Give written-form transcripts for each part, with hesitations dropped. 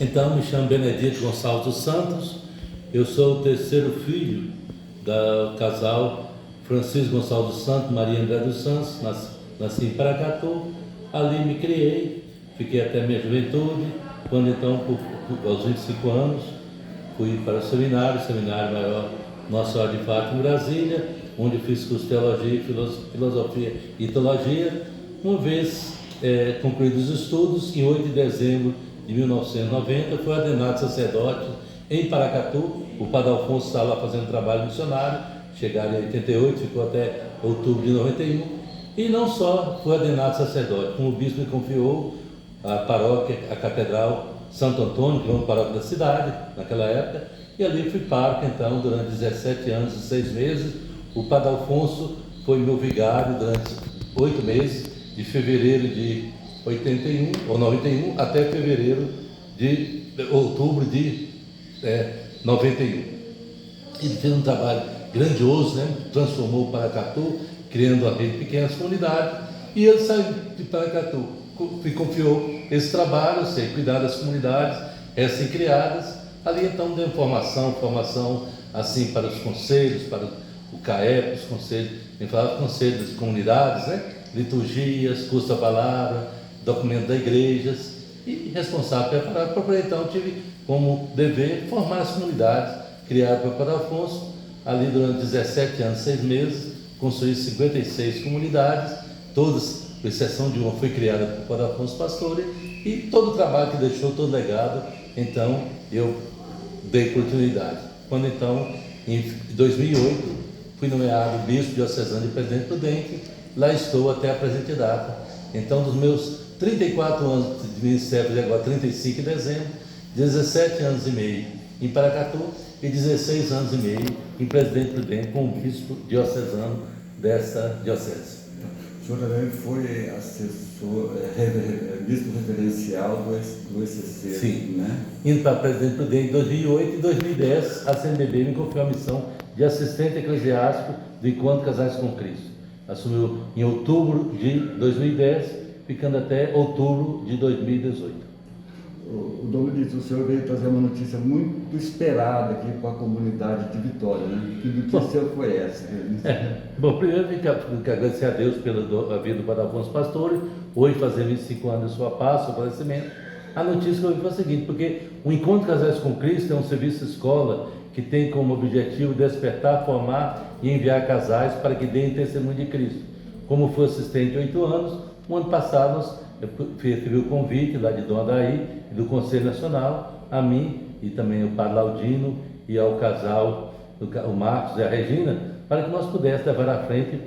Então, me chamo Benedito Gonçalves dos Santos, eu sou o terceiro filho do casal Francisco Gonçalves dos Santos, Maria André dos Santos. Nasci em Paracatu, ali me criei, fiquei até minha juventude, quando então, aos 25 anos, fui para o seminário maior Nossa Senhora de Fátima em Brasília, onde fiz curso de Teologia, Filosofia e Teologia. Uma vez concluídos os estudos, em 8 de dezembro de 1990, fui ordenado sacerdote em Paracatu. O padre Alfonso estava lá fazendo trabalho missionário, chegaram em 88, ficou até outubro de 91, e não só fui ordenado sacerdote, como o bispo me confiou a paróquia, a Catedral Santo Antônio, que é uma paróquia da cidade, naquela época, e ali fui pároco, então, durante 17 anos e 6 meses. O padre Alfonso foi meu vigário durante 8 meses, de fevereiro de 81 ou 91 até outubro de 91. Ele fez um trabalho grandioso, né? Transformou o Paracatu, criando a rede de pequenas comunidades, e ele saiu de Paracatu, me confiou esse trabalho, cuidar das comunidades recém-criadas. Ali então deu formação assim para os conselhos, para o CAEP, os conselhos, em falar dos conselhos das comunidades, né? Liturgias, curso da palavra, documento das igrejas, e responsável por então tive como dever formar as comunidades criadas pelo Padre Alfonso. Ali durante 17 anos, 6 meses, construí 56 comunidades, todas, com exceção de uma, foi criada pelo Padre Alfonso Pastore, e todo o trabalho que deixou, todo o legado, então eu dei continuidade. Quando então, em 2008, fui nomeado bispo diocesano de Presidente Prudente, lá estou até a presente data. Então, dos meus 34 anos de ministério, agora 35 de dezembro, 17 anos e meio em Paracatu e 16 anos e meio em Presidente Prudente, como bispo diocesano dessa diocese. O senhor também foi assessor, bispo referencial do ECC, sim, né? Indo para Presidente Prudente em 2008 e 2010, a CNBB me confiou a missão de assistente eclesiástico do Encontro Casais com Cristo. Assumiu em outubro de 2010, ficando até outubro de 2018. O Dom Benedito, o senhor veio trazer uma notícia muito esperada aqui para a comunidade de Vitória, né? Que notícia foi essa? Bom, primeiro tem que agradecer a Deus pela vida do Padre Alfonso Pastore, hoje fazendo 25 anos de sua paz, seu falecimento. A notícia que eu vi foi a seguinte, porque o Encontro Casais com Cristo é um serviço de escola que tem como objetivo despertar, formar e enviar casais para que deem testemunho de Cristo. Como fui assistente 8 anos, o ano passado nós recebi o convite lá de Dom Adaí e do Conselho Nacional, a mim e também o Padre Laudino e ao casal, o Marcos e a Regina, para que nós pudéssemos levar à frente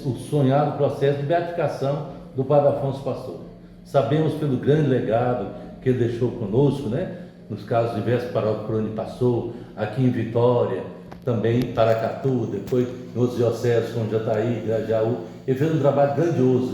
o sonhado processo de beatificação do Padre Alfonso Pastore. Sabemos pelo grande legado que ele deixou conosco, né? Nos casos diversos paróquios por onde passou, aqui em Vitória, também em Paracatu, depois em outros dioceses como Jataí, Grajaú. Ele fez um trabalho grandioso,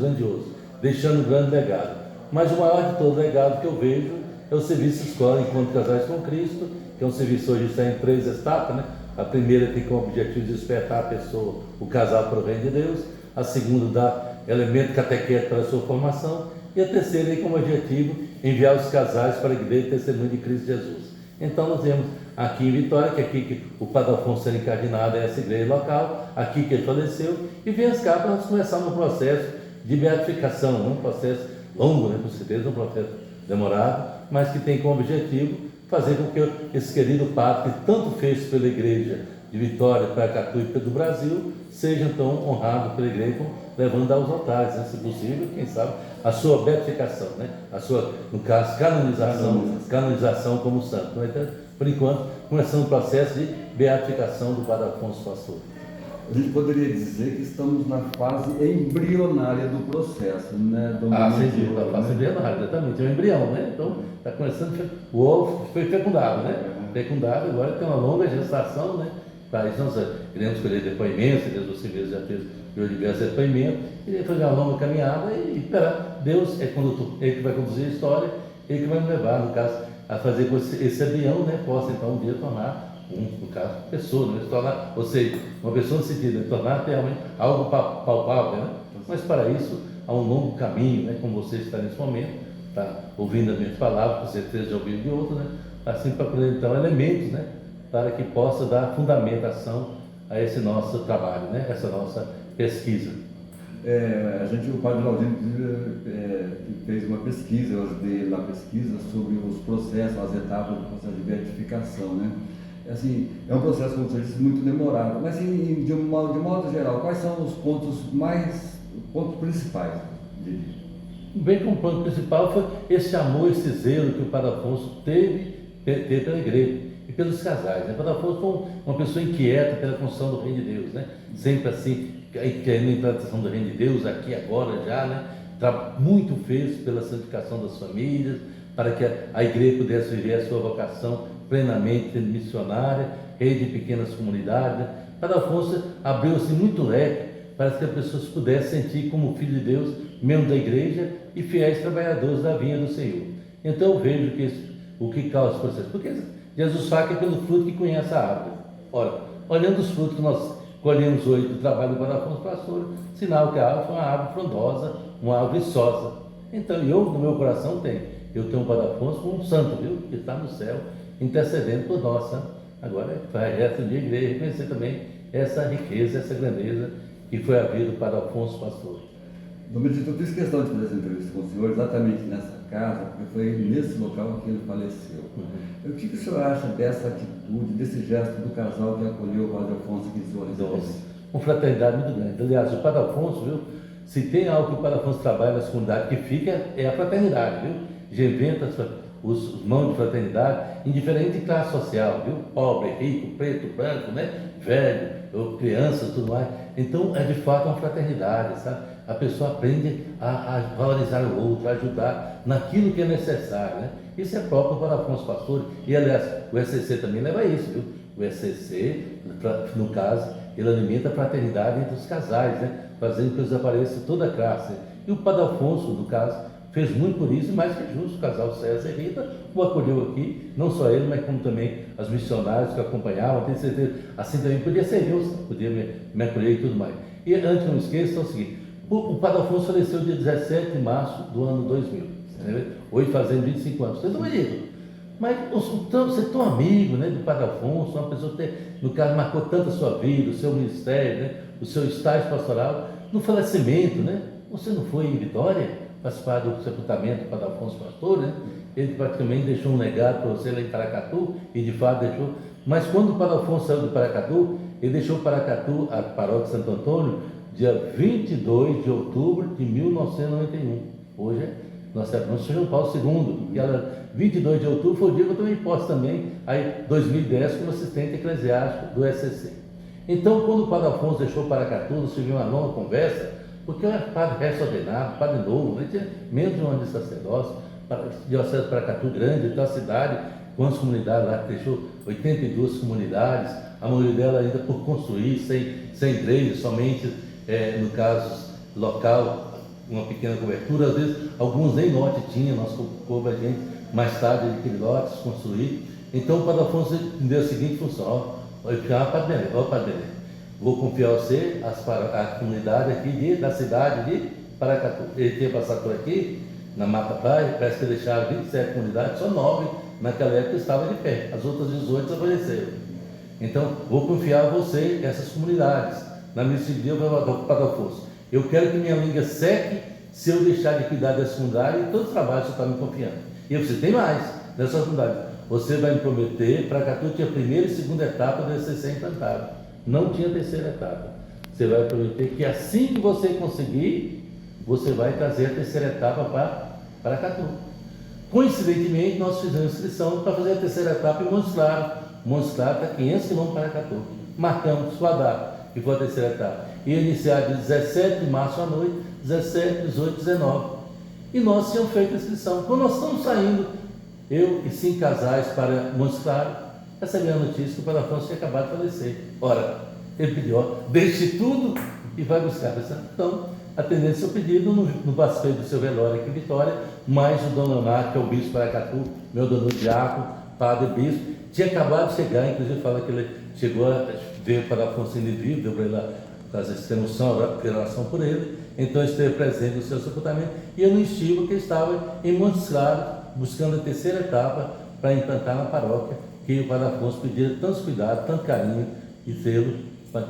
deixando um grande legado. Mas o maior de todo legado que eu vejo é o serviço escola Encontro Casais com Cristo, que é um serviço hoje está em 3 etapas, né? A primeira tem como objetivo despertar a pessoa, o casal para o reino de Deus. A segunda dá elemento catequético para a sua formação. E a terceira tem como objetivo enviar os casais para a igreja testemunho de Cristo Jesus. Então nós temos aqui em Vitória, que é aqui que o Padre Alfonso era encardinado a essa igreja local, aqui que ele faleceu, e viemos cá para nós começarmos um processo de beatificação, um processo longo, né, com certeza, um processo demorado, mas que tem como objetivo fazer com que esse querido Padre, que tanto fez pela igreja de Vitória, Paracatu e do Brasil, seja então honrado pela igreja, levando aos altares, né, se possível, quem sabe, a sua beatificação, né, a sua, no caso, canonização como santo. Então, por enquanto, começando o processo de beatificação do Padre Alfonso Pastore. A gente poderia dizer que estamos na fase embrionária do processo, né? Sim, a fase embrionária, exatamente, é um embrião, né? Então, está começando, o ovo foi fecundado, né? Fecundado, agora tem uma longa gestação, né? Para isso nós queremos colher depoimentos, você mesmo já fez diversos depoimentos, e fazer uma longa caminhada e esperar. Deus é condutor, Ele que vai conduzir a história, Ele que vai me levar, no caso, a fazer com que esse embrião, né, possa então um dia tornar no caso, pessoa, né? Se tornar, ou seja, uma pessoa no sentido de tornar realmente algo palpável, né? Mas para isso há um longo caminho, né? Como você está nesse momento, está ouvindo as minhas palavras, com certeza já ouviu de outros, né? Assim para poder então elementos, né? Para que possa dar fundamentação a esse nosso trabalho, né? Essa nossa pesquisa. O padre Laudino fez uma pesquisa, eu ajudei na pesquisa sobre os processos, as etapas do processo de beatificação, né? Assim, é um processo, como você disse, muito demorado, mas assim, de modo geral, quais são os pontos principais? Bem, como ponto principal foi esse amor, esse zelo que o Padre Afonso teve pela igreja e pelos casais, né? O Padre Afonso foi uma pessoa inquieta pela construção do reino de Deus, né? Sempre assim, querendo a implantação do reino de Deus aqui agora já, né? Muito fez pela santificação das famílias, para que a igreja pudesse viver a sua vocação plenamente missionária, rei de pequenas comunidades, né? Padre Afonso abriu-se muito leque para que as pessoas pudessem sentir como filho de Deus, membro da igreja e fiéis trabalhadores da vinha do Senhor. Então eu vejo que o que causa esse processo, porque Jesus fala que é pelo fruto que conhece a árvore. Ora, olhando os frutos que nós colhemos hoje do trabalho do Padre Afonso Pastor, sinal que a árvore foi uma árvore frondosa, uma árvore viçosa. Então eu, no meu coração, eu tenho um Padre Afonso como um santo, viu? Que está no céu, intercedendo por nós. Agora, resta de igreja reconhecer também essa riqueza, essa grandeza que foi a vida do Padre Afonso Pastor. Dom Benedito, eu fiz questão de fazer essa entrevista com o senhor exatamente nessa casa, porque foi nesse local que ele faleceu. O que o senhor acha dessa atitude, desse gesto do casal que acolheu o Padre Afonso aqui em sua residência? Uma fraternidade muito grande. Aliás, o Padre Afonso, viu? Se tem algo que o Padre Afonso trabalha nas comunidades que fica, é a fraternidade, viu? Já inventa os mãos de fraternidade em diferente classe social, viu? Pobre, rico, preto, branco, né? Velho, ou criança, tudo mais. Então, é de fato uma fraternidade, sabe? A pessoa aprende a valorizar o outro, a ajudar naquilo que é necessário, né? Isso é próprio para Afonso Pastor, e aliás, o SCC também leva isso, viu? O SCC, no caso, ele alimenta a fraternidade entre os casais, né? Fazendo que eles apareçam toda a classe. E o Padre Afonso, no caso, fez muito por isso, e mais que justo, o casal César e Rita o acolheu aqui, não só ele, mas como também as missionárias que acompanhavam, tenho certeza, assim também podia ser Deus, podia me acolher e tudo mais. E antes não esqueça, é o seguinte, o Padre Afonso faleceu dia 17 de março do ano 2000, hoje fazendo 25 anos, vocês não acreditam? Mas você é tão amigo, né, do Padre Afonso, uma pessoa que, no caso, marcou tanto a sua vida, o seu ministério, né, o seu estágio pastoral, no falecimento, né, você não foi em Vitória participar do sepultamento do Padre Afonso Pastor, né? Ele praticamente deixou um legado para você lá em Paracatu, e de fato deixou, mas quando o Padre Afonso saiu de Paracatu, ele deixou Paracatu, a paróquia de Santo Antônio, dia 22 de outubro de 1991. Hoje nós celebramos São João Paulo II, e ela, 22 de outubro foi o dia que eu tomei posse também, aí 2010, como assistente eclesiástico do SCC. Então, quando o Padre Afonso deixou Paracatu, nós tivemos uma longa conversa, porque eu era padre resto-ordenado, padre novo, ele tinha menos de um ano de sacerdócio, diocese de Paracatu grande, então a cidade, com as comunidades lá, que deixou 82 comunidades, a maioria delas ainda por construir, sem igreja, somente, no caso local, uma pequena cobertura, às vezes alguns nem lote tinha, nós coube a gente mais tarde aquele lote construir. Então o Padre Afonso deu a seguinte função: eu chamava Padre Belém, Padre Belém, vou confiar a você a comunidade aqui da cidade de Paracatu. Ele tinha passado por aqui, na Mata Praia, parece que deixaram 27 comunidades, só 9 naquela época estavam de pé, as outras 18 desapareceram. Então, vou confiar a você essas comunidades. Na missa de Deus, eu vou para o Padre Afonso. Eu quero que minha língua seque se eu deixar de cuidar dessa comunidade e todo o trabalho que você está me confiando. E você tem mais dessas comunidades. Você vai me prometer, Paracatu tinha a primeira e segunda etapa do SCC implantado. Não tinha terceira etapa. Você vai prometer que assim que você conseguir, você vai trazer a terceira etapa para Paracatu. Coincidentemente, nós fizemos inscrição para fazer a terceira etapa em Montes Claros. Montes Claros está 500 km para Paracatu. Marcamos sua data. que foi a terceira etapa. Ia iniciar de 17 de março à noite, 17, 18, 19. E nós tínhamos feito a inscrição. Quando nós estamos saindo, eu e 5 casais para Montes Claros, recebi a notícia que o Padre Afonso tinha acabado de falecer. Ora, ele pediu, ó, deixe tudo e vai buscar. Então, atendendo seu pedido, não participei do seu velório aqui em Vitória, mas o Dom Leonardo, que é o bispo de Paracatu, meu dono diácono, padre bispo, tinha acabado de chegar, inclusive fala que ele chegou a ver para Afonso em vivo, deu para ele lá, por causa de extensão, oração por ele, então esteve presente no seu sepultamento, e eu no estilo que estava em Montes Claros, buscando a terceira etapa para implantar na paróquia, que o Padre Afonso pedia tantos cuidados, tanto carinho e zelo,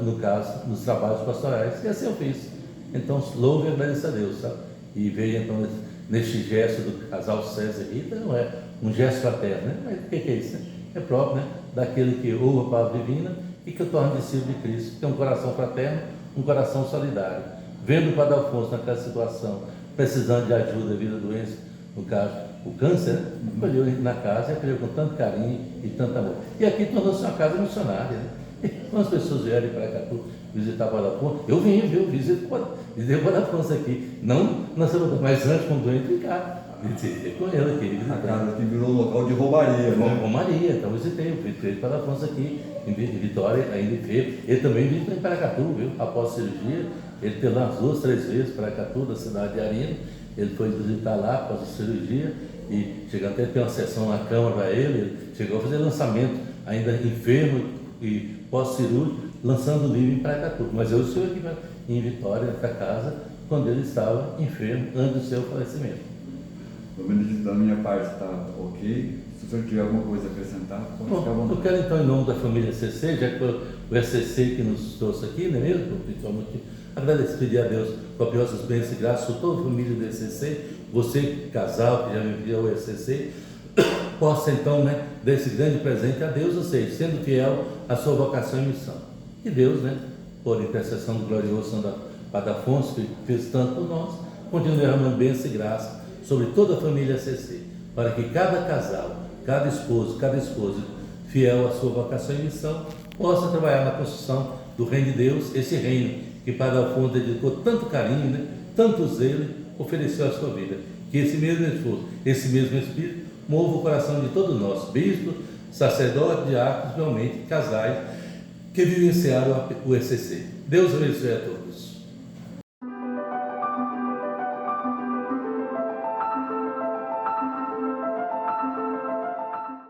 no caso, nos trabalhos pastorais, e assim eu fiz. Então, louvo e agradeço a Deus, sabe? E vejo então neste gesto do casal César e Rita, não é um gesto fraterno, né? Mas o que é isso? Né? É próprio, né? Daquele que ouve a palavra divina e que torna discípulo de Cristo, que tem um coração fraterno, um coração solidário. Vendo o Padre Afonso naquela situação, precisando de ajuda devido à doença, no caso, o câncer, né? Acolheu ele na casa e acolheu com tanto carinho e tanto amor. E aqui tornou-se uma casa missionária, né? Quando as pessoas vierem para cá visitar o Padre Afonso, eu vim, viu? Visitei o Padre Afonso aqui, não na semana, mas antes, quando eu entrei cá, visitei com ele aqui. A casa que virou local de romaria, né? Romaria, então visitei o Padre Afonso aqui, em Vitória, ainda veio. Ele também visitou em Paracatu, viu? Após a cirurgia, ele teve lá 2, 3 vezes Paracatu, da cidade de Arina, ele foi visitar lá após a cirurgia, e chegou até a ter uma sessão na Câmara para ele chegou a fazer lançamento, ainda enfermo e pós-cirúrgico, lançando o livro em Paracatu. Mas eu estive aqui em Vitória, para casa, quando ele estava enfermo, antes do seu falecimento. Pelo menos da minha parte está ok. Se o senhor tiver alguma coisa a acrescentar, pode ficar à vontade. Eu quero então, em nome da família CC, já que foi o SCC que nos trouxe aqui, não é mesmo? Principalmente, agradecer, pedir a Deus copiosas bênçãos e graças a toda a família do SCC, você, casal, que já me enviou o SCC, possa então, né, dar esse grande presente a Deus, ou seja, sendo fiel à sua vocação e missão. E Deus, né, por intercessão do glorioso Santo Padre Afonso, que fez tanto por nós, continue derramando bênção e graça sobre toda a família CC, para que cada casal, cada esposa, fiel à sua vocação e missão, possa trabalhar na construção do reino de Deus, esse reino que Padre Afonso dedicou tanto carinho, né, tanto zelo, ofereceu à sua vida. Que esse mesmo esforço, esse mesmo Espírito, mova o coração de todos nós, bispos, sacerdotes, diáconos, realmente casais, que vivenciaram o ECC. Deus abençoe a todos.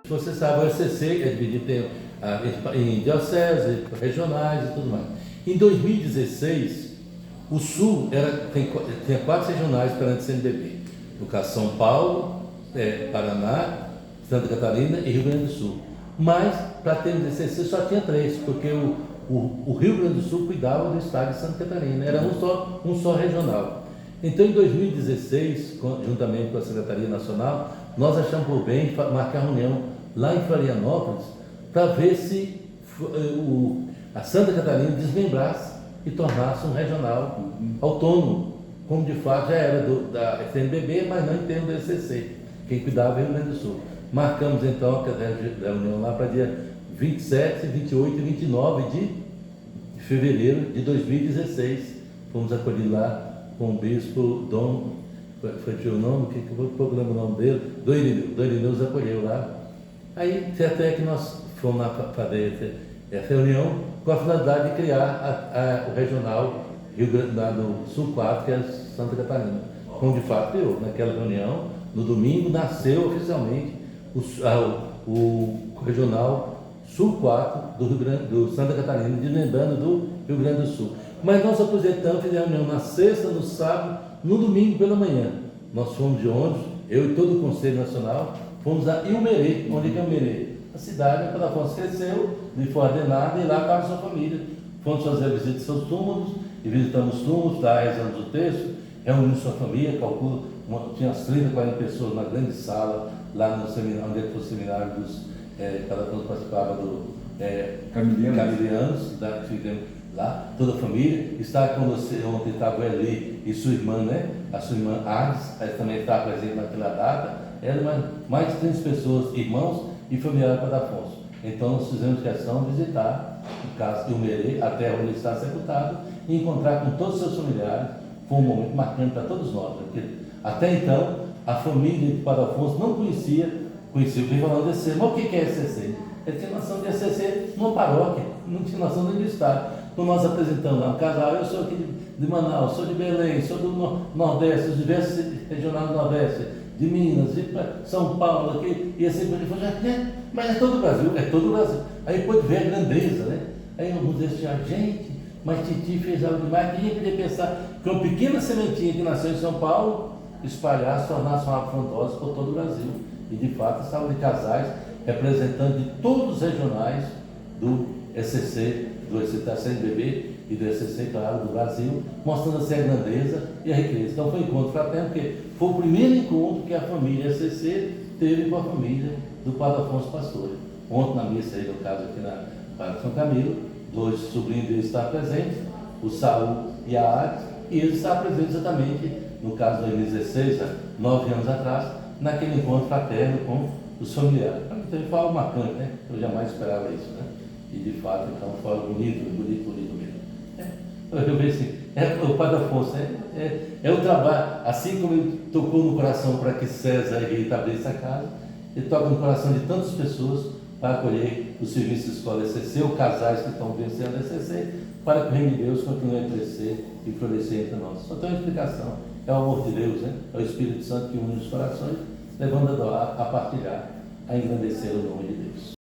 Você sabe, o ECC é dividido em dioceses, regionais e tudo mais. Em 2016, o Sul tinha 4 regionais perante o CNBB. No caso, São Paulo, Paraná, Santa Catarina e Rio Grande do Sul. Mas, para ter o ECC, só tinha 3, porque o Rio Grande do Sul cuidava do estado de Santa Catarina, era um só regional. Então, em 2016, juntamente com a Secretaria Nacional, nós achamos por bem marcar reunião lá em Florianópolis para ver se a Santa Catarina desmembrasse e tornasse um regional autônomo, como de fato já era da FNBB, mas não em termos do ECC, quem cuidava era o Rio Grande do Sul. Marcamos então a reunião lá para dia 27, 28 e 29 de fevereiro de 2016. Fomos acolhidos lá com o bispo Dom, foi o nome, que eu lembro o nome dele, Dom Irineu nos acolheu lá. Aí, certo é que nós fomos lá fazer essa reunião com a finalidade de criar o regional Rio Grande do Sul 4, que é Santa Catarina. Como de fato criou, naquela reunião, no domingo, nasceu oficialmente o regional Sul 4 do Santa Catarina, desmembrando do Rio Grande do Sul. Mas nós apresentamos, fizemos reunião na sexta, no sábado, no domingo pela manhã. Nós fomos de ônibus, eu e todo o Conselho Nacional, fomos a Ilmerê. Onde é Ilmerê? A cidade que o Padre Afonso cresceu, não foi ordenado, e lá estava a sua família. Fomos fazer a visita de seus túmulos, e visitamos os túmulos, lá rezamos o texto, reunimos sua família, calculo, tinha umas 30, 40 pessoas na grande sala, lá no seminário, onde foi o seminário dos, Padre Afonso participava do Camilianos, que fizemos lá, toda a família. Estava com você, ontem estava ali e sua irmã, né? A sua irmã Agnes, também estava presente naquela data. Eram mais de 30 pessoas, irmãos e familiares do Padre Afonso. Então nós fizemos questão de visitar no caso de Umerê, a terra onde ele está sepultado, e encontrar com todos os seus familiares. Foi um momento marcante para todos nós, né? Porque até então a família de Padre Afonso não conhecia o que falando de ECC. Mas o que é ECC? Ele tinha noção de ECC numa paróquia, não tinha noção nem do Estado. Quando nós apresentamos lá um casal, eu sou aqui de Manaus, sou de Belém, sou do Nordeste, os diversos regionais do Nordeste, de Minas, de São Paulo, aqui, e assim, ele falou, mas é todo o Brasil, é todo o Brasil. Aí pôde ver a grandeza, né? Aí alguns deles gente, mas Titi fez algo demais, quem podia pensar que uma pequena sementinha que nasceu em São Paulo, espalhasse, tornasse uma frondosa por todo o Brasil. E de fato estavam de casais, representantes de todos os regionais do ECC, do CNBB e do ECC, claro, do Brasil, mostrando assim a grandeza e a riqueza. Então foi um encontro fraterno, porque foi o primeiro encontro que a família ECC teve com a família do Padre Afonso Pastore. Ontem na missa, aí, no caso aqui na Padre São Camilo, 2 sobrinhos dele estavam presentes, o Saul e a Arte, e eles estavam presentes exatamente, no caso do 2016, há 9 anos atrás, naquele encontro fraterno com os familiares. Então foi algo marcante, né? Eu jamais esperava isso, né? E de fato, então, foi algo bonito mesmo. Eu vejo assim, o Padre Afonso, é o trabalho, assim como ele tocou no coração para que César reestablece a casa, ele toca no coração de tantas pessoas para acolher o serviço de escola ECC, ou casais que estão vencendo a ECC, para que o reino de Deus continue a crescer e florescer entre nós. Só tem uma explicação, é o amor de Deus, né? É o Espírito Santo que une os corações, levando a partilhar, a engrandecer o nome de Deus.